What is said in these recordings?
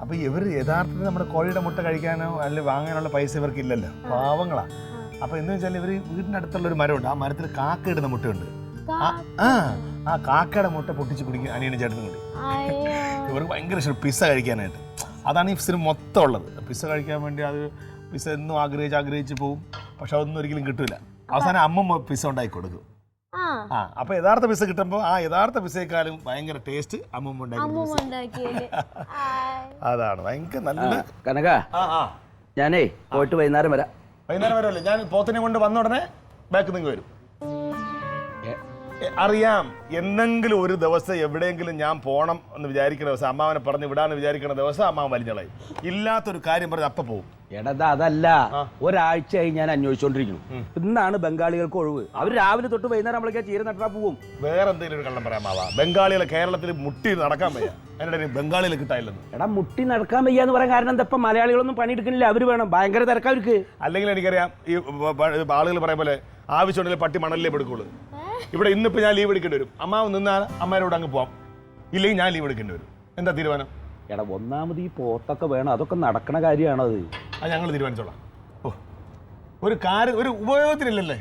അപ്പൊ ഇവർ യഥാർത്ഥത്തിൽ നമ്മുടെ കോഴിയുടെ മുട്ട കഴിക്കാനോ അല്ലെങ്കിൽ വാങ്ങാനുള്ള പൈസ ഇവർക്ക് ഇല്ലല്ലോ, പാവങ്ങളാ. അപ്പൊ എന്ന് വെച്ചാൽ ഇവർ വീടിന്റെ അടുത്തുള്ള ഒരു മരമുണ്ട്, ആ മരത്തിൽ കാക്ക ഇടുന്ന മുട്ടയുണ്ട്. ആ കാക്കയുടെ മുട്ട പൊട്ടിച്ച് കുടിക്കും അനിയനും ചേട്ടനും കൂടി. ഇവർക്ക് ഭയങ്കര ഇഷ്ടം പിസ്സ കഴിക്കാനായിട്ട്. അതാണ് ഈ സിനിമ മൊത്തം ഉള്ളത്. പിസ്സ കഴിക്കാൻ വേണ്ടി അത് പിസ്സ എന്നും ആഗ്രഹിച്ച് പോകും, പക്ഷെ അതൊന്നും ഒരിക്കലും കിട്ടൂല. അവസാനം അമ്മ പിസ്സ ഉണ്ടാക്കി കൊടുക്കും. അപ്പൊ യഥാർത്ഥ പിസ്സ കിട്ടുമ്പോ ആ യഥാർത്ഥ പിസ്സയെക്കാളും ഭയങ്കര ടേസ്റ്റ് അമ്മ ഉണ്ടാക്കി. അതാണ് ഭയങ്കര നല്ല. കനക, ഞാനേ പോയിട്ട് വൈകുന്നേരം വരാം. വൈകുന്നേരം വരല്ലേ? ഞാൻ പോത്തിനെ കൊണ്ട് വന്ന ഉടനെ ബാക്ക് നിങ്ങൾ വരും. അറിയാം, എന്തെങ്കിലും ഒരു ദിവസം എവിടെയെങ്കിലും ഞാൻ പോകണം എന്ന് വിചാരിക്കുന്ന ദിവസം, അമ്മാവനെ പറഞ്ഞ് വിടാന്ന് വിചാരിക്കുന്ന ദിവസം അമ്മാവൻ വലിഞ്ഞളയും. ഇല്ലാത്തൊരു കാര്യം പറഞ്ഞ് അപ്പ പോവും. എടാ അതല്ല, ഒരാഴ്ചയായി ഞാൻ അന്വേഷിച്ചോണ്ടിരിക്കുന്നു. ഇന്നാണ് ബംഗാളികൾക്ക് ഒഴിവ്. അവർ രാവിലെ തൊട്ട് വൈകുന്നേരം നമ്മളൊക്കെ ചീര നട്ടാ പോവും. വേറെ എന്തെങ്കിലും ഒരു കള്ളം പറയാമാവാ? ബംഗാളികളെ കേരളത്തിൽ മുട്ടി നടക്കാൻ വയ്യ, അതിനിടെ ബംഗാളികൾ കിട്ടായില്ലെന്ന്. എടാ മുട്ടി നടക്കാൻ വയ്യ എന്ന് പറയാൻ കാരണം എന്താ? ഇപ്പൊ മലയാളികളൊന്നും പണിയെടുക്കുന്നില്ല, അവര് വേണം. ഭയങ്കര തിരക്കാ അവർക്ക്. അല്ലെങ്കിൽ എനിക്കറിയാം, ഈ ആളുകൾ പറയാൻ പോലെ ആവശ്യമുണ്ടെങ്കിൽ പട്ടി മണലിലേ എടുക്കുള്ളൂ. ഇവിടെ ഇന്നിപ്പോ ഞാൻ ലീവ് എടുക്കേണ്ടി വരും. അമ്മാവ് നിന്നാൽ അമ്മയോട് അങ്ങ് പോവാം, ഇല്ലെങ്കിൽ ഞാൻ ലീവ് എടുക്കേണ്ടി വരും. എന്താ തീരുമാനം? എടാ ഒന്നാമത് ഈ പോത്തൊക്കെ വേണം, അതൊക്കെ നടക്കണ കാര്യമാണത്. അത് ഞങ്ങൾ തീരുമാനിച്ചോളാം. ഒരു കാര്യം ഒരു ഉപയോഗത്തിനില്ലല്ലേ?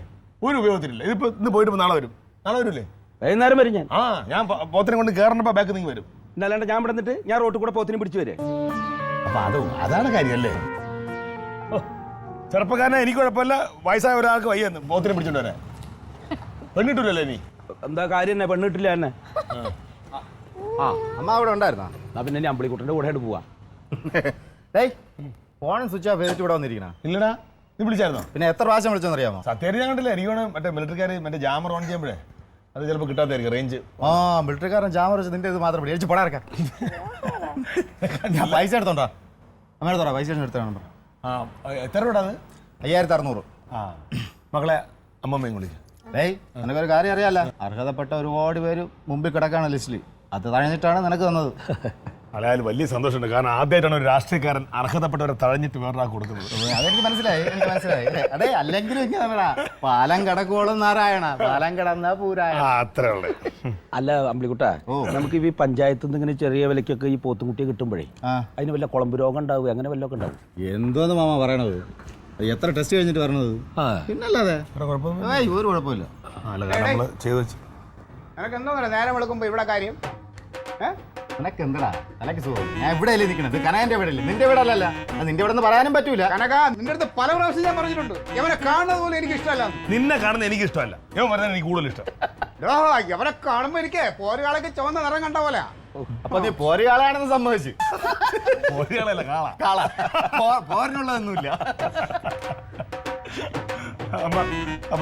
ഒരു ഉപയോഗത്തിനില്ല. ഇതിപ്പോ ഇന്ന് പോയിട്ട് നാളെ വരും. നാളെ വരൂല്ലേ? വൈകുന്നേരം വരും ഞാൻ. ഞാൻ പോത്തിനെ കൊണ്ട് കയറണപ്പോ ബാക്ക് നിങ്ങൾ വരും. എന്നല്ലാണ്ട് ഞാൻ ഇവിടെ ഞാൻ റോട്ടിൽ കൂടെ പോത്തിനെ പിടിച്ചു വരെ. അപ്പൊ അതാണ് കാര്യല്ലേ? ചെറുപ്പക്കാരനെ എനിക്ക് കുഴപ്പമില്ല, വയസ്സായ ഒരാൾക്ക് വയ്യെന്ന് പോത്തിനെ പിടിച്ചോണ്ട് വരാൻ. പെണ്ണിട്ടില്ലല്ലേ നീ? എന്താ കാര്യം തന്നെ? പെണ്ണിട്ടില്ല തന്നെ. അമ്മ അവിടെ ഉണ്ടായിരുന്നാ? പിന്നെ ഞാൻ അമ്പിളിക്കുട്ടൻ്റെ കൂടെ ആയിട്ട് പോവാ. ഫോൺ സ്വിച്ച് ഓഫ് ചെയ്തിട്ട് ഇവിടെ വന്നിരിക്കണ? ഇല്ലടാ, നീ വിളിച്ചായിരുന്നോ? പിന്നെ എത്ര പ്രാവശ്യം വിളിച്ചോന്നറിയാമോ? സത്യം ഞാൻ കണ്ടില്ല. എനിക്ക് വേണം മറ്റേ മിലിറ്ററിക്കാർ മറ്റേ ജാമർ ഓൺ ചെയ്യുമ്പോഴേ അത് ചിലപ്പോൾ കിട്ടാത്തായിരിക്കും റേഞ്ച്. മിലിറ്ററിക്കാരൻ ജാമർ വെച്ച് നിന്റെ ഇത് മാത്രം എഴുതി പടാർക്കാം. ഞാൻ പൈസ എടുത്തോണ്ടാ? അമ്മ എടുത്തോടാ, പൈസ എടുത്താണ്. എത്ര രൂപ അത്? 5600. മകളെ അമ്മമ്മയും വിളിക്കും. നിനക്കൊരു കാര്യം അറിയാല്ല, അർഹതപ്പെട്ട ഒരുപാട് പേര് മുമ്പിൽ കിടക്കാണ് ലിസ്റ്റിൽ. അത് തഴഞ്ഞിട്ടാണ് നിനക്ക് തന്നത്. അതായത് വലിയ സന്തോഷമുണ്ട്. കാരണം ആദ്യമായിട്ടാണ് ഒരു രാഷ്ട്രീയക്കാരൻ അർഹതപ്പെട്ടവരെ തഴഞ്ഞിട്ട് വേറൊരാൾക്ക് കൊടുക്കുന്നത്. അതെനിക്ക് മനസ്സിലായി. അതെ, അല്ലെങ്കിലും ഇങ്ങനെ പാലം കടക്കോളും നാരായണ, പാലം കടന്ന പൂരായണ. അത്രേ ഉള്ളു. അല്ല അമ്പിളിക്കുട്ട, നമുക്ക് ഈ പഞ്ചായത്തിൽ നിന്ന് ഇങ്ങനെ ചെറിയ വിലക്കൊക്കെ ഈ പോത്തുംകുട്ടിയെ കിട്ടുമ്പോഴേ അതിന് വല്ല കുളമ്പ് രോഗം ഉണ്ടാവും, അങ്ങനെ വല്ലതൊക്കെ ഉണ്ടാവും? എന്തോന്ന് മാമ പറയണത്? എത്ര ടെസ്റ്റ് കഴിഞ്ഞിട്ട് വരണത്? പിന്നല്ലാതെ ഒരു കുഴപ്പമില്ല. എനക്കെന്തോ നേരം വിളക്കുമ്പോ ഇവിടെ കാര്യം നിനക്ക് എന്താ? നിനക്ക് സുഖം. ഞാൻ ഇവിടെ അല്ലേ നിൽക്കണത്? കനകന്റെ ഇവിടെ അല്ലേ? നിന്റെ ഇവിടെ അല്ലല്ല. നിന്റെ ഇവിടെ നിന്ന് പറയാനും പറ്റൂല. കനക, നിന്റെ അടുത്ത് പല പ്രാവശ്യം ഞാൻ പറഞ്ഞിട്ടുണ്ട്, ഇവനെ കാണുന്നത് പോലും എനിക്ക് ഇഷ്ടമല്ല. നിന്നെ കാണുന്നത് എനിക്ക് ഇഷ്ടമല്ല, ഞാൻ പറഞ്ഞാൽ എനിക്ക് കൂടുതൽ ഇഷ്ടം. ഇവനെ കാണുമ്പോ എനിക്ക് പോരുകാളൊക്കെ ചുവന്ന നിറം കണ്ട പോലെ. അപ്പൊ നീ പോരുകാളാണെന്ന് സമ്മതിച്ചു? പോരുകാളല്ല, കാള. പോരിനുള്ളതൊന്നുമില്ല.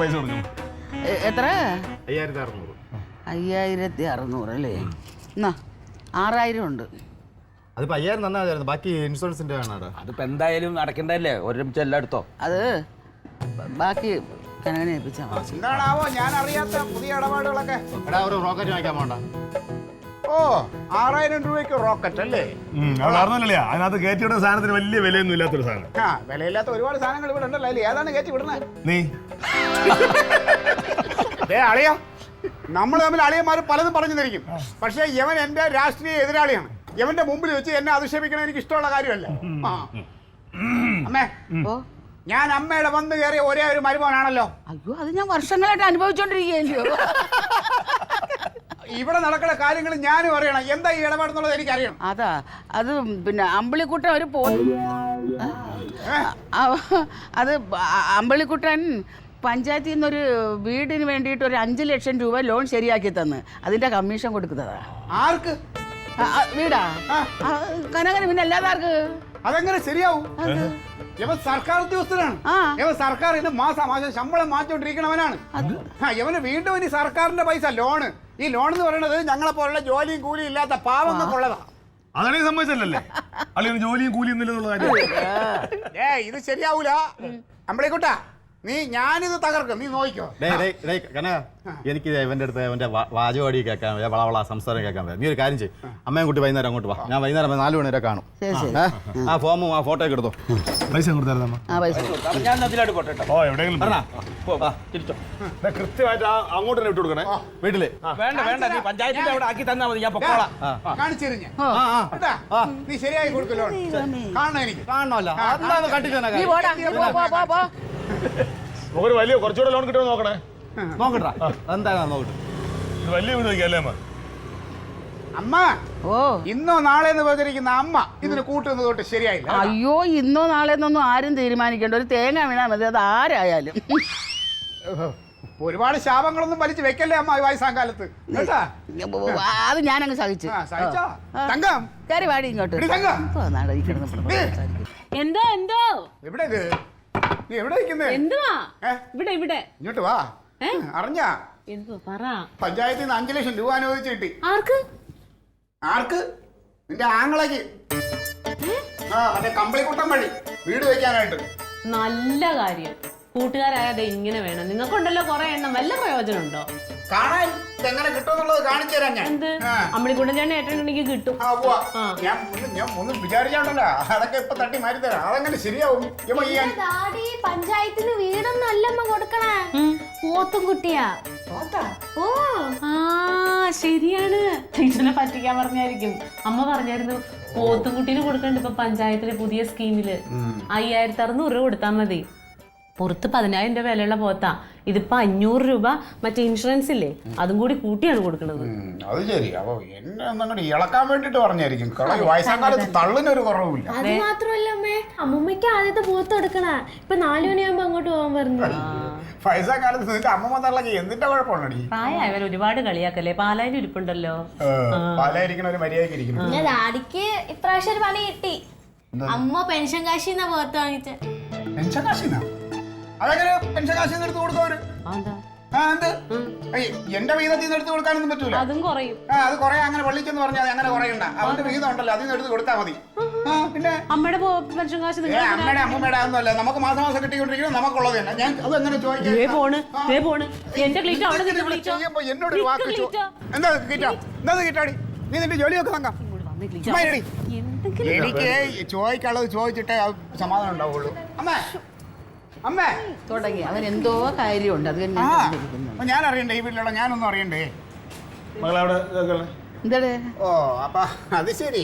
പൈസ കൊടുക്കണം. എത്ര? 5600. 5600 അല്ലേ? എന്നാ 6000 ഉണ്ട്. അതിപ്പോ 5000 തന്നായിരുന്നു, ബാക്കി ഇൻഷുറൻസിന്റെ വേണോ? അതിപ്പോ എന്തായാലും നടക്കണ്ടല്ലേ, ഒരുമിച്ച് എല്ലാം എടുത്തോ. അത് ബാക്കി കനകനെ ഏൽപ്പിച്ചാൽ മതി. എന്താണാവോ ഞാൻ അറിയാത്ത പുതിയ ഇടപാടുകളൊക്കെ? ഒരു റോക്കറ്റ് വാങ്ങിക്കാൻ പോണ്ട? 6000 രൂപയ്ക്ക് റോക്കറ്റ് അല്ലേ? അറിഞ്ഞല്ലേ, അതിനകത്ത് കയറ്റി വിടുന്ന സാധനത്തിന് വലിയ വിലയൊന്നും ഇല്ലാത്തൊരു സാധനം. വിലയില്ലാത്ത ഒരുപാട് സാധനങ്ങൾ ഇവിടെ ഉണ്ടല്ലോ, അതിൽ ഏതാണ് കയറ്റി വിടുന്നത്? നീ അളിയാ, നമ്മൾ തമ്മിൽ അളിയന്മാര് പലതും പറഞ്ഞു തരിക്കും, പക്ഷെ ഇവൻ എന്റെ രാഷ്ട്രീയ എതിരാളിയാണ്. ഇവന്റെ മുമ്പിൽ വെച്ച് എന്നെ അധിക്ഷേപിക്കണം എനിക്ക് ഇഷ്ടമുള്ള കാര്യമല്ല. അമ്മേ, ഞാൻ അമ്മയുടെ വന്ന് കയറിയ ഒരേ ഒരു മരുമോനാണല്ലോ. അയ്യോ, അത് ഞാൻ വർഷങ്ങളായിട്ട് അനുഭവിച്ചോണ്ടിരിക്കുകയല്ലോ. ഇവിടെ നടക്കുന്ന കാര്യങ്ങൾ ഞാനും അറിയണം. എന്താ ഈ ഇടപാടെന്നുള്ളത് എനിക്കറിയണം. അത് പിന്നെ അമ്പിളിക്കുട്ടൻ ഒരു അത് അമ്പിളിക്കുട്ടൻ പഞ്ചായത്തിൽ നിന്നൊരു വീടിന് വേണ്ടിയിട്ട് ഒരു 5 ലക്ഷം രൂപ ലോൺ ശരിയാക്കി തന്ന് അതിന്റെ കമ്മീഷൻ കൊടുക്കുന്നതാ. ആർക്ക്? വീടാ കനകന്, പിന്നെ അല്ലാതെ ആർക്ക്? അതെങ്ങനെ ശരിയാവും? ഇവൻ സർക്കാർ ഉദ്യോഗസ്ഥനാണ്. ഇവൻ സർക്കാർ ഇന്ന് മാസം ശമ്പളം മാറ്റിക്കൊണ്ടിരിക്കണവനാണ്. ഇവന് വീണ്ടും ഇനി സർക്കാരിന്റെ പൈസ ലോണ്. ഈ ലോൺ എന്ന് പറയുന്നത് ഞങ്ങളെ പോലുള്ള ജോലിയും കൂലിയും ഇല്ലാത്ത പാവങ്ങൾക്കുള്ളതാ. അതാണെങ്കിൽ സമ്മതിച്ചല്ലേ? അല്ലെങ്കിൽ ജോലിയും കൂലിയും ഇല്ലെന്നുള്ള കാര്യം ഇത് ശരിയാവൂല. അമ്പളിക്കുട്ടാ, ഞാനിത് തകർക്കും, നീ നോക്കിക്കോ. കനക, എനിക്ക് ഇവന്റെ അടുത്ത് അവന്റെ വാചകവാടി കേൾക്കാൻ വളവള സംസാരം കേൾക്കാൻ നീ ഒരു കാര്യം ചെയ്യും. അമ്മയും കുട്ടി വൈകുന്നേരം അങ്ങോട്ട് വാ. ഞാൻ വൈകുന്നേരം 4 മണി വരെ കാണും. ആ ഫോമും ആ ഫോട്ടോ ഒക്കെ എടുത്തോ. പൈസ കൊടുത്തായിരുന്നു ഞാൻ അതിലായിട്ട് പോട്ടെ കേട്ടോ. ഓ എവിടെയെങ്കിലും തിരിച്ചോ. കൃത്യമായിട്ട് അങ്ങോട്ട് തന്നെ ഇട്ട് കൊടുക്കണേ വീട്ടില് വേണ്ട വേണ്ട, നീ പഞ്ചായത്തിന്റെ അവിടെ ആക്കി തന്നാ മതി, ഞാൻ പൊക്കോളാം. കാണിച്ചിരുന്നു നീ ശരിയായി കൊടുക്കല്ലോ. കാണണം എനിക്ക്. കാണണമല്ലോ. അതാണ് കണ്ടിട്ട് നീ പോടാ, പോ. നമുക്കൊരു വലിയ കുറച്ചുകൂടെ ലോൺ കിട്ടുമോ നോക്കണേ. നോക്കട്ടാ എന്തായാലും നോക്കട്ടെ. ഇത് വലിയ വീട് വയ്ക്കല്ലേ അമ്മ? അമ്മ ഓ ഇന്നോ നാളെ എന്ന് പറഞ്ഞിരിക്കുന്ന അമ്മ ഇതിന് കൂട്ടുന്നത് തൊട്ട് ശരിയായില്ല. അയ്യോ, ഇന്നോ നാളെന്നൊന്നും ആരും തീരുമാനിക്കണ്ട. ഒരു തേങ്ങ വീണാൽ മതി, അത് ആരായാലും. ഒരുപാട് ശാപങ്ങളൊന്നും വലിച്ചു വെക്കല്ലേ അമ്മ ഈ വയസ്സാം കാലത്ത്, കേട്ടാ? അത് ഞാനങ്ങ് സഹിച്ചു. സഹിച്ചോ? തങ്കം കയറി വാടി ഇങ്ങോട്ട്. തങ്കം എന്തോ എവിടെ ഇത്? നീ എവിടെ നിൽക്കുന്നേ? എന്തുവാ ഇവിടെ ഇങ്ങോട്ട് വാ. അറിഞ്ഞാ എന്തോ പറ. പഞ്ചായത്തിൽ നിന്ന് 5 ലക്ഷം രൂപ അനുവദിച്ച് കിട്ടി. ആർക്ക്? നിന്റെ ആങ്ങളയ്ക്ക്. അതെ, കമ്പിളിക്കുട്ടം വഴി വീട് വെക്കാനായിട്ട്. നല്ല കാര്യം. കൂട്ടുകാരായതെ ഇങ്ങനെ വേണം. നിങ്ങൾക്കുണ്ടല്ലോ കുറെ എണ്ണം, വല്ല പ്രയോജനം ഉണ്ടോ? കാണാൻ എങ്ങനെ കിട്ടുമെന്നുള്ളത് കാണിച്ചു തരാം ഞാൻ. എന്ത് അമ്മണിക്കുട്ടൻ ചേട്ടൻ ഏട്ടനുണ്ടെങ്കിൽ കിട്ടും. ഞാൻ ഒന്നും വിചാരിച്ചാണ്ടല്ലോ, അതൊക്കെ ഇപ്പൊ തട്ടി മാറ്റി തരാം. അതെങ്ങനെ ശരിയാവും? പഞ്ചായത്തിന് വീടൊന്നും അല്ലമ്മ കൊടുക്കണേ, പോത്തും കുട്ടിയാ. ഓ ശരിയാണ്, ടീച്ചറിനെ പറ്റിക്കാൻ പറഞ്ഞായിരിക്കും. അമ്മ പറഞ്ഞായിരുന്നു പോത്തും കുട്ടീന് കൊടുക്കണ്ട് ഇപ്പൊ പഞ്ചായത്തിലെ പുതിയ സ്കീമില് 5600 രൂപ കൊടുത്താൽ മതി. പുറത്ത് 10,000 രൂപ വിലയുള്ള പോത്താ. ഇതിപ്പോ 500 രൂപ മറ്റേ ഇൻഷുറൻസ് ഇല്ലേ, അതും കൂടി കൂട്ടിയാണ് കൊടുക്കുന്നത്. അത് ശരി. അപ്പൊ എന്നെ ഒന്നങ്ങോട്ട് ഇളക്കാൻ വേണ്ടിട്ട് പറഞ്ഞായിരിക്കും. വയസ്സാം കാലത്ത് തള്ളിനൊരു കുറവില്ല. അത് മാത്രമല്ല അമ്മേ, അമ്മമ്മയ്ക്ക് ആദ്യത്തെ പോത്ത് കൊടുക്കണ. ഇപ്പൊ 4 മണിയാകുമ്പോ അങ്ങോട്ട് പോകാൻ പറഞ്ഞു. വയസ്സാം കാലത്ത് നിന്റെ അമ്മമ്മ തള്ളക്ക് എന്തിന്റെ കുഴപ്പമുണ്ടടി? പ്രായമായവർ ഒരുപാട് കളിയാക്കല്ലേ. പാലായിൽ ഇരിപ്പുണ്ടല്ലോ. പാലായിരിക്കണ ഒരു മര്യാദക്ക് ഇരിക്കുന്നു. പിന്നെ ഡാഡിക്ക് ഇപ്രാവശ്യം ഒരു പണി കിട്ടി. അമ്മ പെൻഷൻ കാശിന്നാ പോത്ത് വാങ്ങിച്ചേ. പെൻഷൻ കാശിന്നാ? അതെങ്ങനെ പെൻഷൻ കാശിന്ന് എടുത്ത് കൊടുക്കവര്? എന്റെ വീതത്തിൽ നിന്ന് എടുത്ത് കൊടുക്കാനൊന്നും പറ്റൂല. അതും കുറയും. അത് കുറെ അങ്ങനെ പള്ളിച്ചെന്ന് പറഞ്ഞാൽ അങ്ങനെ കുറയണ്ട. അവന്റെ വീതം ഉണ്ടല്ലോ, അതിൽ നിന്ന് എടുത്ത് കൊടുത്താൽ മതി. പിന്നെ അമ്മയുടെ പെൻഷൻ കാശ് അമ്മയുടെ അമ്മൂമ്മയുടെ ഒന്നുമല്ല, നമുക്ക് മാസം മാസം കിട്ടിക്കൊണ്ടിരിക്കുന്നത് നമുക്കുള്ളത് തന്നെ. ഞാൻ അത് എങ്ങനെ പോണ് എന്റെ ക്ലീറ്റോ അവിടെ ചെയ്യുമ്പോ എന്നോട് ഒരു വാക്ക് എന്താ കിട്ടാ? എന്താ കിട്ടാടി? നീ നിന്റെ ജോലിയൊക്കെ തങ്കാം. എനിക്ക് ചോദിക്കാനുള്ളത് ചോദിച്ചിട്ടേ സമാധാനം ഉണ്ടാവുള്ളൂ. അമ്മേ തുടങ്ങി അവൻ എന്തോ കാര്യമുണ്ട്. അത് ഞാൻ അറിയണ്ടേ? ഈ വീട്ടിലുള്ള ഞാനൊന്നും അറിയണ്ടേ? എന്താ? ഓ അപ്പൊ അത് ശരി.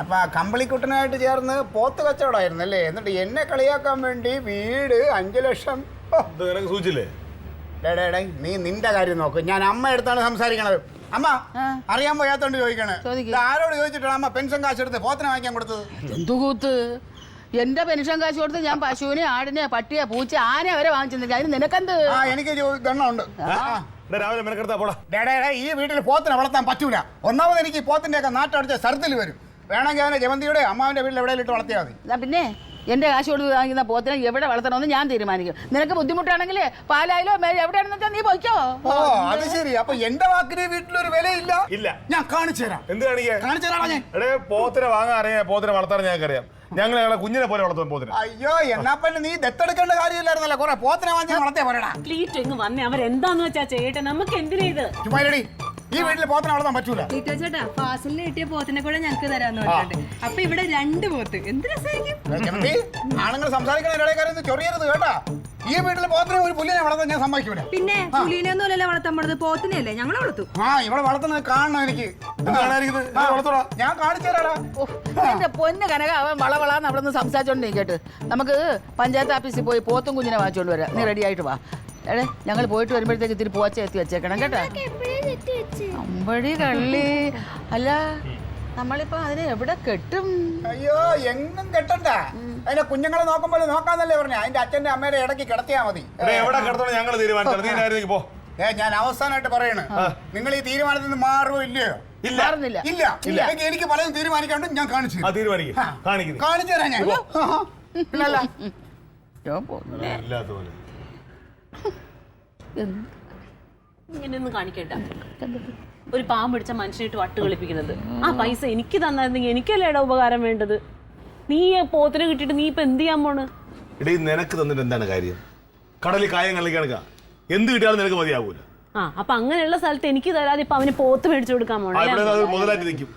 അപ്പൊ കമ്പിളിക്കുട്ടനായിട്ട് ചേർന്ന് പോത്ത് കച്ചവടമായിരുന്നു അല്ലേ? എന്നിട്ട് എന്നെ കളിയാക്കാൻ വേണ്ടി വീട് 5 ലക്ഷം. സൂചിച്ചില്ലേ? നീ നിന്റെ കാര്യം നോക്ക്. ഞാൻ അമ്മ എടുത്താണ് സംസാരിക്കണത്. അമ്മ അറിയാൻ പോയാത്തോണ്ട് ചോദിക്കണേ. ആരോട് ചോദിച്ചിട്ടാണ് അമ്മ പെൻഷൻ കാശ് എടുത്ത് പോത്തിനെ വാങ്ങിക്കാൻ കൊടുത്തത്? എന്തു കൂത്ത്? എന്റെ പെൻഷൻ കാശ് കൊടുത്ത് ഞാൻ പശുവിനെ, ആടിനെ, പട്ടിയെ, പൂച്ച, ആനെ വരെ വാങ്ങിച്ചിരുന്നില്ല. അതിന് നിനക്കെന്ത്? എനിക്ക് ഗണ്ണമുണ്ട്. രാവിലെ മെനക്കെടുത്താ പോടാ. ഈ വീട്ടിൽ പോത്തിനെ വളർത്താൻ പറ്റൂല. ഒന്നാമത് എനിക്ക് പോത്തിന്റെ ഒക്കെ നാട്ടടിച്ച സർദിൽ വരും. വേണമെങ്കിൽ അവനെ ജമന്തിയുടെ അമ്മാവിന്റെ വീട്ടിൽ എവിടെയെങ്കിലും ഇട്ട് വളർത്തിയാൽ മതി. പിന്നെ എന്റെ കാശ് കൊടുത്ത് വാങ്ങിക്കുന്ന പോത്തിനെ എവിടെ വളർത്തണമെന്ന് ഞാൻ തീരുമാനിക്കും. നിനക്ക് ബുദ്ധിമുട്ടാണെങ്കിൽ പാലായാലോ എവിടെയാണെന്ന് വെച്ചാൽ നീ പോയിക്കോ. ഓ അത് ശരി. അപ്പൊ എന്റെ വാക്കിന് വീട്ടിലൊരു വിലയില്ല. ഇല്ല, ഞാൻ കാണിച്ചു തരാം. എന്ത് കാണിക്കാൻ? കാണിച്ചു തരാം. ഞാൻ പോത്തിനെ വാങ്ങാൻ അറിയാം, പോത്തിനെ വളർത്താൻ ഞങ്ങൾക്കറിയാം. ഞങ്ങളെ കുഞ്ഞിനെ പോലെ വളർത്തും പോത്തിനെ. അയ്യോ, എന്നാ പിന്നെ നീ ദത്തെടുക്കേണ്ട കാര്യമില്ലായിരുന്നല്ലോ. കുറെ പോത്തിനെ വാങ്ങിച്ചാൽ വളർത്തിയാ പോരടാ. ക്ലീറ്റോ ഇങ്ങ് വന്നേ, അവരെന്താന്ന് വെച്ചാ ചെയ്യട്ടെ. നമുക്ക് എന്തിനാ ഇത്? ചുമ്മാരി, ഈ വീട്ടിൽ പോത്തിനെ വളർത്താൻ പറ്റൂല. ചേട്ടാ ഫാസിലിന് കിട്ടിയ പോത്തിനെ കൂടെ ഞങ്ങക്ക് തരാന്ന് പറഞ്ഞിട്ടുണ്ട്. അപ്പൊ ഇവിടെ 2 പോത്ത് എന്ത് രസമായിരിക്കും. ആണുങ്ങൾ സംസാരിക്കണ കാര്യം ചൊറിയരുത് കേട്ടാ. ഈ വീട്ടിൽ പോത്തിനെ ഒരു പുല്ലിനെ വളർത്താൻ ഞാൻ സമ്മതിക്കൂല. പിന്നെ പുലിനെ ഒന്നും അല്ലല്ലോ വളർത്താൻ പോണത്, പോത്തിനെയല്ലേ ഞങ്ങൾ വളർത്തു. ഇവിടെ വളർത്തുന്നത് കാണണം എനിക്ക്. ഞാൻ കാണിച്ചു തരാടാ. എന്റെ പൊന്ന് കനക, അവൻ വളവളാന്ന് അവിടെ നിന്ന് സംസാരിച്ചോണ്ടിരിക്കട്ട്. നമുക്ക് പഞ്ചായത്ത് ഓഫീസിൽ പോയി പോത്തും കുഞ്ഞിനെ വാങ്ങിച്ചോണ്ട് വരാം. നീ റെഡി ആയിട്ട് വാ. ഞങ്ങൾ പോയിട്ട് വരുമ്പോഴത്തേക്ക് ഇത്തിരി പോച്ച എത്തി വെച്ചേക്കണം കേട്ടാ. അമ്പടി കള്ളി. അല്ല, നമ്മളിപ്പോ അതിനെ എവിടെ കെട്ടും? അയ്യോ, എങ്ങും കെട്ടണ്ട. അതിന്റെ കുഞ്ഞുങ്ങളെ നോക്കുമ്പോൾ നോക്കാന്നല്ലേ പറഞ്ഞ. അതിന്റെ അച്ഛന്റെ അമ്മയുടെ ഇടയ്ക്ക് കിടത്തിയാ മതി. എവിടെ കിടത്തണം ഞങ്ങൾ തീരുമാനിച്ചു. ഞാൻ അവസാനമായിട്ട് പറയണ്, നിങ്ങൾ ഈ തീരുമാനത്തിൽ നിന്ന് മാറുമോ ഇല്ലയോ? ഇല്ല. എനിക്ക് പലതും തീരുമാനിക്കാണ്ട് ഞാൻ കാണിച്ചു തരാം. ഞാൻ ഇങ്ങനെയൊന്നും കാണിക്കണ്ട. ഒരു പാമ്പ് പിടിച്ച മനുഷ്യനിട്ട് വട്ട് കളിപ്പിക്കുന്നത്. ആ പൈസ എനിക്ക് തന്നിരുന്നെങ്കിൽ എനിക്കല്ലേടാ ഉപകാരം വേണ്ടത്. നീ പോത്തിനെ കിട്ടിയിട്ട് നീ ഇപ്പൊ എന്ത് ചെയ്യാൻ പോണ്? നിനക്ക് തന്നിട്ട് എന്താണ് കാര്യം? കടലിൽ കായം കള്ളി കിടക്കുക. എന്ത് കിട്ടിയാലും നിനക്ക് മതിയാകൂല. ആ അപ്പൊ അങ്ങനെയുള്ള സ്ഥലത്ത് എനിക്ക് തരാതെ ഇപ്പൊ അവന് പോത്ത് മേടിച്ചു കൊടുക്കാൻ പോണേ. മുതലായിട്ട് നിൽക്കും.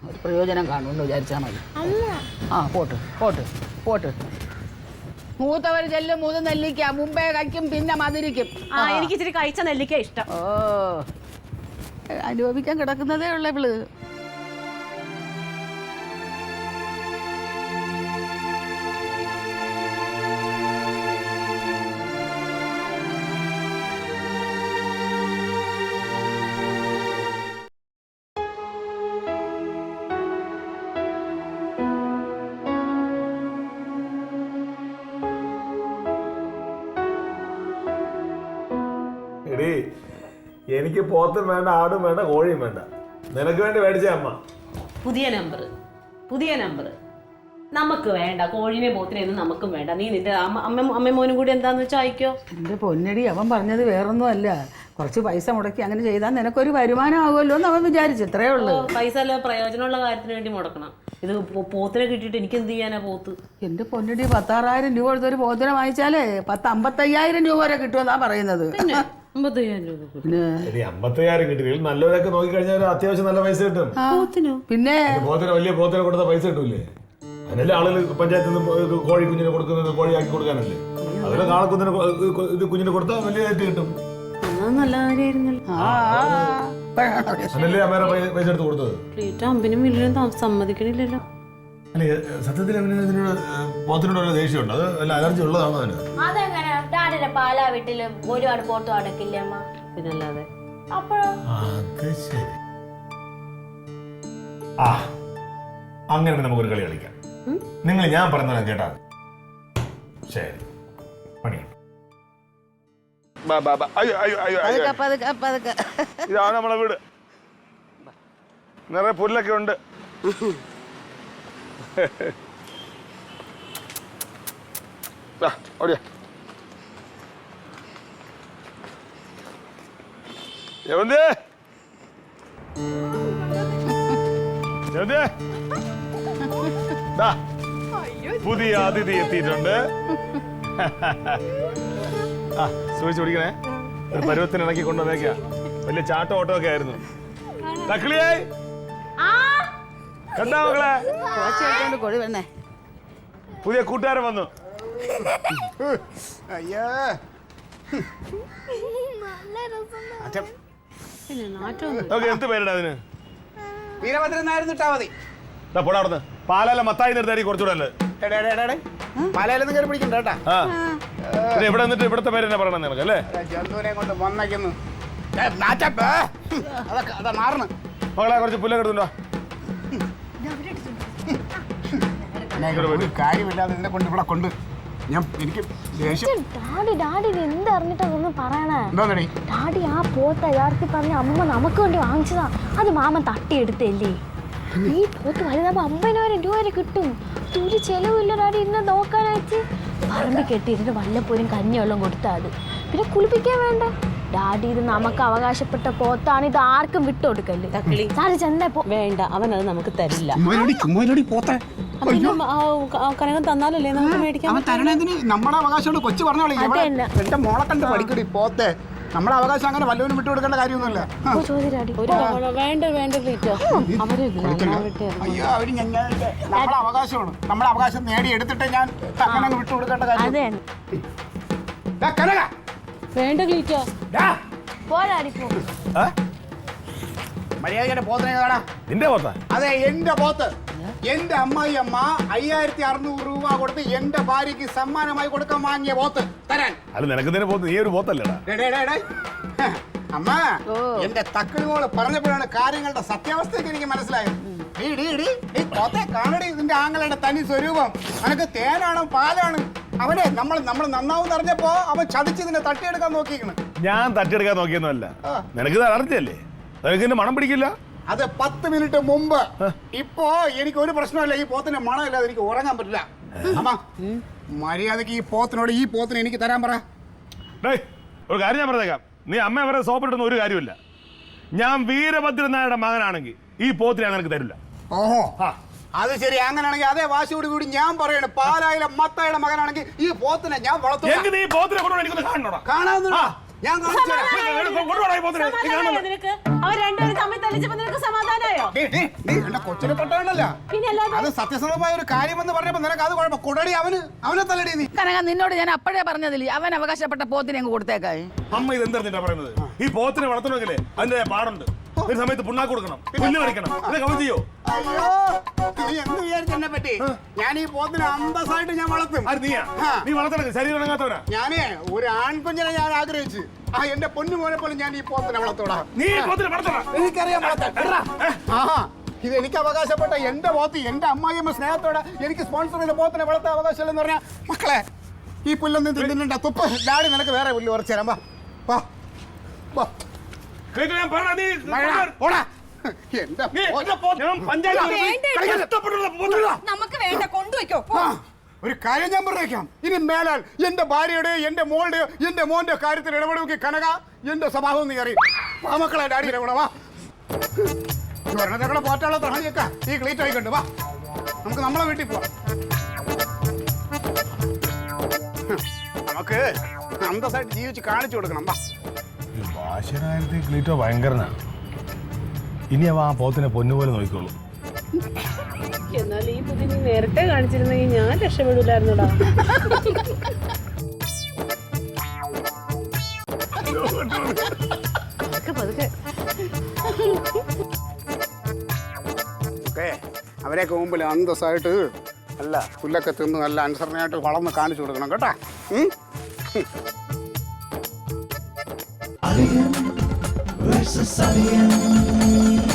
ഒരു പ്രയോജനം കാണുമെന്ന് വിചാരിച്ചാൽ മതി. ആ പോട്ട് പോട്ട് പോട്ട്. മൂത്തവർ ചെല്ലും മൂന്ന് നെല്ലിക്ക മുമ്പേ കഴിക്കും പിന്നെ മധുരിക്കും. ആ എനിക്ക് ഇച്ചിരി കഴിച്ച നെല്ലിക്ക ഇഷ്ടം. ഓ അനുഭവിക്കാൻ കിടക്കുന്നതേ ഉള്ള ഇവള്. എടീ, എനിക്ക് പോത്തും വേണ്ട, ആടും വേണ്ട, കോഴിയും വേണ്ട. നിനക്ക് വേണ്ടി മേടിച്ച അമ്മ. പുതിയ നമ്പർ നമുക്ക് വേണ്ട. കോഴിനെ പോത്തിനെയൊന്നും നമുക്കും വേണ്ട. നീ നിന്റെ അമ്മ മോനും കൂടി എന്താന്ന് വെച്ചാൽ അയക്കോ. എന്റെ പൊന്നടി, അവൻ പറഞ്ഞത് വേറൊന്നും അല്ല. കുറച്ച് പൈസ മുടക്കി അങ്ങനെ ചെയ്താൽ നിനക്കൊരു വരുമാനം ആകുമല്ലോ എന്ന് അവൻ വിചാരിച്ചു. ഇത്രയേ ഉള്ളൂ. പൈസ അല്ല, പ്രയോജനമുള്ള കാര്യത്തിന് വേണ്ടി മുടക്കണം. ഇത് പോത്തിനെ കിട്ടിയിട്ട് എനിക്ക് എന്ത് ചെയ്യാനാ പോത്ത്? എന്റെ പൊന്നടി, 16,000 രൂപ കൊടുത്തൊരു പോത്തിനെ വാങ്ങിച്ചാലേ 55,000 രൂപ വരെ കിട്ടുമെന്നാ പറയുന്നത്. 55,000 രൂപ. പിന്നെ 55,000 കിട്ടി. നല്ലവരൊക്കെ നോക്കി കഴിഞ്ഞാൽ അത്യാവശ്യം നല്ല പൈസ കിട്ടും. പിന്നെ പോത്തിന് വലിയ പോത്തിനെ കൊടുത്ത പൈസ കിട്ടൂലേ? അതിനല്ലേ ആളുകൾ പഞ്ചായത്തിൽ നിന്ന് കോഴി കുഞ്ഞിനെ കൊടുക്കുന്നത്, കോഴിയാക്കി കൊടുക്കാനല്ലേ. അതിലെ കാളക്കുഞ്ഞിനെ ഇത് കുഞ്ഞിനെ കൊടുത്താൽ വലിയതായിട്ട് കിട്ടും. നല്ല കാര്യമായിരുന്നല്ലോ. അതല്ലേ അമ്മേരെ പൈസ എടുത്ത് കൊടുത്തത്. അമ്പനും മില്ലിനും സമ്മതിക്കണില്ലല്ലോ. അല്ലേ, സത്യത്തിൽ അവന് പോത്തിനോട് വല്ല ദേഷ്യമുണ്ട്? അത് വല്ല അലർജി ഉള്ളതാണോ അവന്? അതെങ്ങനെ ഡാഡിയുടെ പാലാ വീട്ടില് ഒരുപാട് പോത്ത് അടക്കില്ലേ അമ്മ? പിന്നല്ലാതെ. അപ്പോഴോ? അത് ശരി. ആ അങ്ങനെ നമുക്കൊരു കളി കളിക്കാം. നിങ്ങൾ ഞാൻ പറഞ്ഞ കേട്ടാ ശരി. പണി ഇതാണ് നമ്മളെ വീട്. നിറയെ പുല്ലൊക്കെ ഉണ്ട്. പുതിയ അതിഥി എത്തിയിട്ടുണ്ട്. ആ സൂക്ഷിച്ചു പിടിക്കണേ. ഒരു പരുവത്തിന് ഇണക്കി കൊണ്ടുവന്നേക്കാ. വലിയ ചാട്ടോ ഓട്ടോ ഒക്കെ ആയിരുന്നു. തക്കളിയായി കണ്ടാ മക്കളെ, കൊഴി വരണേ. പുതിയ കൂട്ടുകാരൻ വന്നു. അയ്യോ ഓക്കെ, എന്ത് പേരിടാ അതിന്? വീരഭദ്രൻ നായർ ഇട്ടാ മതി. പോടാ അവിടുന്ന്. പാലാല മത്തായി നിർത്തായിരിക്കും കുറച്ചുകൂടെ. മലയിലൊന്നും കയറി പിടിക്കണ്ട കേട്ടാ. ആ പിന്നെ ഇവിടെ നിന്നിട്ട് ഇവിടുത്തെ പേര് തന്നെ പറയണം നിനക്ക് അല്ലേ? ജന്തുവിനെ കൊണ്ട് വന്നേക്കുന്നു. അതാ മാറണ്. മകളെ കുറച്ച് പുല്ലൊക്കെ എടുത്തുണ്ടോ? ഒരു കാര്യമില്ലാതെ ഇതിനെ കൊണ്ട് ഇവിടെ കൊണ്ട് എനിക്ക് ദേഷ്യം. ഡാഡി എന്ത് അറിഞ്ഞിട്ടൊന്നും പറയണേ? എന്താ ഡാഡി ആ പോത്ത് യഥാർത്ഥത്തിൽ പറഞ്ഞ അമ്മ നമുക്ക് വേണ്ടി വാങ്ങിച്ചതാ. അത് മാമൻ തട്ടിയെടുത്തല്ലേ. ഈ പോത്ത് വലുതാകുമ്പോ 50,000 രൂപ വരെ കിട്ടും. ഒരു ചെലവില്ല ഡാഡി. ഇന്ന് നോക്കാനായിട്ട് പറമ്പ് കെട്ടിയിരുന്ന് വല്ലപ്പോഴും കഞ്ഞിവെള്ളം കൊടുത്താൽ മതി. പിന്നെ കുളിപ്പിക്കാൻ വേണ്ട. ഡാഡി ഇത് നമുക്ക് അവകാശപ്പെട്ട പോത്താണ്. ഇത് ആർക്കും വിട്ടുകൊടുക്കല്ലേ. സാറി ചെന്നപ്പോ വേണ്ട, അവനത് നമുക്ക് തരില്ല. പോത്തെ കനകം തന്നാലല്ലേ നമുക്ക് മേടിക്കാൻ. അവൻ തരണതിന് നമ്മുടെ അവകാശം കൊച്ചു പറഞ്ഞോളൂ. എന്റെ മോളെ കണ്ട് പഠിക്കടി പോത്തെ. നമ്മുടെ അവകാശം അങ്ങനെ വല്ലവനും വിട്ടു കൊടുക്കേണ്ട കാര്യമൊന്നുമില്ല. അയ്യോ അവര് നമ്മുടെ അവകാശമാണ്. നമ്മുടെ അവകാശം നേടിയെടുത്തിട്ട് ഞാൻ അങ്ങനെ വിട്ടു കൊടുക്കേണ്ട കാര്യം. വേണ്ട ക്ലീറ്റോ. മര്യാദയുടെ പോത്തിനെ ഏതാടാ? നിന്റെ പോത്താ? അതെ, എന്റെ പോത്ത്. എന്റെ അമ്മായി അമ്മ 5,600 രൂപ കൊടുത്ത് എന്റെ ഭാര്യക്ക് സമ്മാനമായി കൊടുക്കാൻ വാങ്ങിയ പോത്ത് തരാൻ. അല്ല നിനക്ക് തന്നെ പോത്ത്, നീ ഒരു പോത്തല്ലേടാ? അമ്മ, എന്റെ തക്കിളിമോള് പറഞ്ഞപ്പോഴാണ് കാര്യങ്ങളുടെ സത്യാവസ്ഥയൊക്കെ എനിക്ക് മനസ്സിലായത്. പോത്തെ കാണടി, ഇതിന്റെ ആങ്ങളുടെ തനി സ്വരൂപം. നിനക്ക് തേനാണ് പാലാണ്. അവനെ നമ്മൾ നന്നാവും അറിഞ്ഞപ്പോ അവൻ ചതിച്ച് ഇതിനെ തട്ടിയെടുക്കാൻ നോക്കിയിരിക്കണ്. ഞാൻ തട്ടിയെടുക്കാൻ നോക്കിയൊന്നുമല്ല. നിനക്ക് അലർജിയല്ലേ? നിനക്ക് മണം പിടിക്കില്ല. അത് 10 മിനിറ്റ് മുമ്പ്. ഇപ്പോ എനിക്ക് ഒരു പ്രശ്നമല്ല. ഈ പോത്തിന്റെ മണമില്ലാതെ എനിക്ക് ഉറങ്ങാൻ പറ്റില്ല. അമ്മ, മര്യാദക്ക് ഈ പോത്തിനെ എനിക്ക് തരാൻ പറ. ഒരു കാര്യം ഞാൻ പറഞ്ഞേക്കാം. നീ അമ്മ അവരെ സോപ്പിട്ടുന്ന ഒരു കാര്യമില്ല. ഞാൻ വീരഭദ്രൻ നായരുടെ മകനാണെങ്കിൽ ഈ പോത്തിനെ നിനക്ക് തരില്ല. ഓഹോ, അത് ശരി, അങ്ങനെയാണെങ്കിൽ അതേ വാശിയോട് കൂടി ഞാൻ പറയണ പാലായിലെ മത്തായുടെ മകനാണെങ്കിൽ ഈ പോത്തിനെ ഞാൻ വളർത്തും. എങ്കിൽ ഈ പോത്തിനെ കൊണ്ടുപോയി എനിക്കൊന്ന് കാണണോടാ. കാണാവുന്ന ഞാൻ കാണിച്ചു തരാം. കൊണ്ടുപോടാ ഈ പോത്തിനെ. നീ കാണണം. നിനക്ക് അവർ രണ്ടുപേരും തമ്മിൽ തല്ലിച്ചപ്പോ നിനക്ക് സമാധാനമായോ? എന്റെ കൊച്ചിനെ തൊട്ടവനല്ല. പിന്നെ അല്ലാതെ അത് സത്യസന്ധമായ ഒരു കാര്യമെന്ന് പറഞ്ഞപ്പോ നിനക്ക് അത് കുഴപ്പം. കൊടടി അവനെ തല്ലടി നീ. കനക നിന്നോട് ഞാൻ അപ്പോഴേ പറഞ്ഞതില്ലേ അവൻ അവകാശപ്പെട്ട പോത്തിനെ അങ്ങ് കൊടുത്തേക്കായി. അമ്മ ഇത് എന്താ പറയുന്നത്? ഈ പോത്തിനെ വളർത്തണമെങ്കിലേ അതിന്റെ പാടുണ്ട്. ഒരു സമയത്ത് പുണ്ണാക്ക് കൊടുക്കണം, പുല്ല് പറിക്കണം. ഇതൊക്കെ അവൻ ചെയ്യോ? അയ്യോ, നീ എന്ത് വിചാരിച്ചെന്നെ പറ്റി? ഞാൻ ഈ പോത്തിനെ അന്തസ്സായിട്ട് ഞാൻ വളർത്തും. അത് നീയാ? നീ വളർത്തണം, ശരീരം ഇണങ്ങാത്തവനാ. ഞാനേ ഒരു ആൺകുഞ്ഞിനെ ഞാൻ ആഗ്രഹിച്ചു. എന്റെ പൊന്നു മോനെ പോലും ഞാൻ ഈ പോത്തിനെ വളർത്തോടാ. നീ ഈ പോത്തിനെ വളർത്തണം. എനിക്കറിയാം വളർത്താൻ. ഇത് എനിക്ക് അവകാശപ്പെട്ട എന്റെ പോത്ത്, എന്റെ അമ്മായിയമ്മ സ്നേഹത്തോടെ എനിക്ക് സ്പോൺസർ ചെയ്ത പോത്തിനെ വളർത്താൻ അവകാശമില്ലെന്ന് പറഞ്ഞാൽ, മക്കളെ ഈ പുല്ലൊന്നും തിന്നുന്നുണ്ട തുപ്പ്. ഡാഡി നിനക്ക് വേറെ പുല്ല് കുറച്ച് തരാം. വാ വാ. ഞാൻ പറഞ്ഞ നീ പോടാ. എന്റെ നമുക്ക് വേണ്ട, കൊണ്ടുവയ്ക്കോ. ഒരു കാര്യം ഞാൻ പറഞ്ഞേക്കാം, ഇനി മേലാൽ എന്റെ ഭാര്യയുടെയോ എന്റെ മോളുടെയോ എന്റെ മോന്റെ കാര്യത്തിൽ ഇടപെടുമെങ്കിൽ കനക എന്റെ സ്വഭാവം നീ അറിയും. ആ മക്കളെ ഡാഡിയുടെ കൂടെ വാ. ഒരെണ്ണത്തെ പോറ്റാനുള്ള ത്രാണിയൊക്കെ ഈ ക്ലീറ്റ് ആയിക്കൊണ്ട് വാ. നമുക്ക് നമ്മളെ വീട്ടിൽ പോവാം. നമുക്ക് അന്തസ്സായിട്ട് ജീവിച്ച് കാണിച്ചു കൊടുക്കണം. വാ. ഭാഷയുടെ കാര്യത്തിൽ ക്ലീറ്റോ ഭയങ്കരനാ. ഇനി അവ ആ പോത്തിനെ പൊന്നുപോലെ നോക്കിക്കോളൂ. എന്നാൽ ഈ ബുദ്ധി നീ നേരത്തെ കാണിച്ചിരുന്നെങ്കിൽ ഞാൻ രക്ഷപ്പെടില്ലായിരുന്നോടാ. അവരെയൊക്കെ മുമ്പിൽ അന്തസ്സായിട്ട് അല്ല പുല്ലൊക്കെ തിന്ന് നല്ല അനുസരണയായിട്ട് വളർന്ന് കാണിച്ചു കൊടുക്കണം കേട്ടാ. Versus Alien.